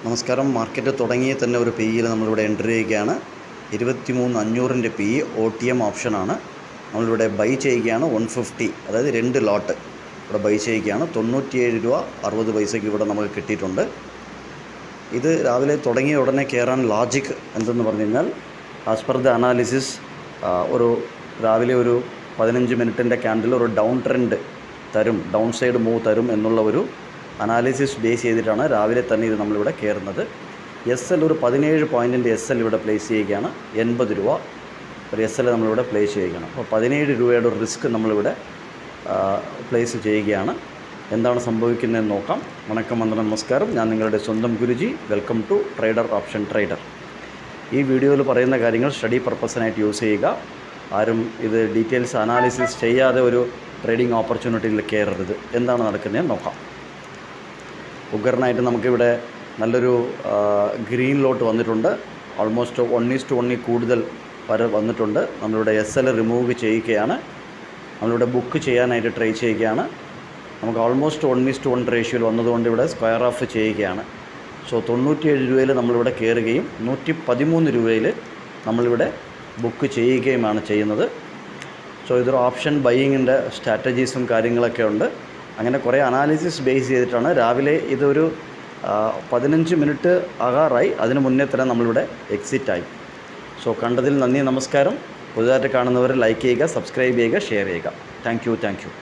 നമസ്കാരം. മാർക്കറ്റ് തുടങ്ങിയ തന്നെ ഒരു പി ഇയിൽ നമ്മളിവിടെ എൻട്രി ചെയ്യുകയാണ്. 23,500 പി ഇ OTM ഓപ്ഷനാണ്. നമ്മളിവിടെ ബൈ ചെയ്യുകയാണ് 150, അതായത് 2 ലോട്ട് ഇവിടെ ബൈ ചെയ്യുകയാണ്. 97 രൂപ 60 പൈസയ്ക്ക് ഇവിടെ നമുക്ക് കിട്ടിയിട്ടുണ്ട്. ഇത് രാവിലെ തുടങ്ങിയ ഉടനെ കയറാൻ ലോജിക് എന്തെന്ന് പറഞ്ഞു കഴിഞ്ഞാൽ, ആസ് പെർ ദ അനാലിസിസ് ഒരു രാവിലെ ഒരു 15 മിനിറ്റിൻ്റെ ക്യാൻഡിൽ ഒരു ഡൗൺ ട്രെൻഡ് തരും, ഡൗൺ സൈഡ് മൂവ് തരും എന്നുള്ള ഒരു അനാലിസിസ് ബേസ് ചെയ്തിട്ടാണ് രാവിലെ തന്നെ ഇത് നമ്മളിവിടെ കയറുന്നത്. SL ഒരു 17 പോയിൻറ്റിൻ്റെ SL ഇവിടെ പ്ലേസ് ചെയ്യുകയാണ്. 80 രൂപ ഒരു SL നമ്മളിവിടെ പ്ലേസ് ചെയ്യുകയാണ്. അപ്പോൾ 17 രൂപയുടെ ഒരു റിസ്ക് നമ്മളിവിടെ പ്ലേസ് ചെയ്യുകയാണ്. എന്താണ് സംഭവിക്കുന്നതെന്ന് നോക്കാം. വണക്കം, വന്ദനം, നമസ്കാരം. ഞാൻ നിങ്ങളുടെ സ്വന്തം Guruji. Welcome to trader option trader. ഈ വീഡിയോയിൽ പറയുന്ന കാര്യങ്ങൾ സ്റ്റഡി പർപ്പസിനായിട്ട് യൂസ് ചെയ്യുക. ആരും ഇത് ഡീറ്റെയിൽസ് അനാലിസിസ് ചെയ്യാതെ ഒരു ട്രേഡിംഗ് ഓപ്പർച്യൂണിറ്റിയിൽ കയറരുത്. എന്താണ് നടക്കുന്നതെന്ന് നോക്കാം. ഉഗ്രനായിട്ട് നമുക്കിവിടെ നല്ലൊരു ഗ്രീൻ ലോട്ട് വന്നിട്ടുണ്ട്. ഓൾമോസ്റ്റ് 1:1 കൂടുതൽ വരെ വന്നിട്ടുണ്ട്. നമ്മളിവിടെ SL റിമൂവ് ചെയ്യുകയാണ്. നമ്മളിവിടെ ബുക്ക് ചെയ്യാനായിട്ട് ട്രൈ ചെയ്യുകയാണ്. നമുക്ക് ഓൾമോസ്റ്റ് 1:1 റേഷ്യോയിൽ വന്നതുകൊണ്ട് ഇവിടെ സ്ക്വയർ ഓഫ് ചെയ്യുകയാണ്. സോ 97 രൂപയിൽ നമ്മളിവിടെ കയറുകയും 113 രൂപയിൽ നമ്മളിവിടെ ബുക്ക് ചെയ്യുകയുമാണ് ചെയ്യുന്നത്. സോ ഇതൊരു ഓപ്ഷൻ ബൈയിങ്ങിൻ്റെ സ്ട്രാറ്റജീസും കാര്യങ്ങളൊക്കെ ഉണ്ട്. അങ്ങനെ കുറേ അനാലിസിസ് ബേസ് ചെയ്തിട്ടാണ് രാവിലെ ഇതൊരു 15 മിനിറ്റ് ആകാറായി. അതിന് മുന്നേ തന്നെ നമ്മളിവിടെ എക്സിറ്റായി. സോ കണ്ടതിൽ നന്ദി, നമസ്കാരം. പുതുതായിട്ട് കാണുന്നവർ ലൈക്ക് ചെയ്യുക, സബ്സ്ക്രൈബ് ചെയ്യുക, ഷെയർ ചെയ്യുക. Thank you.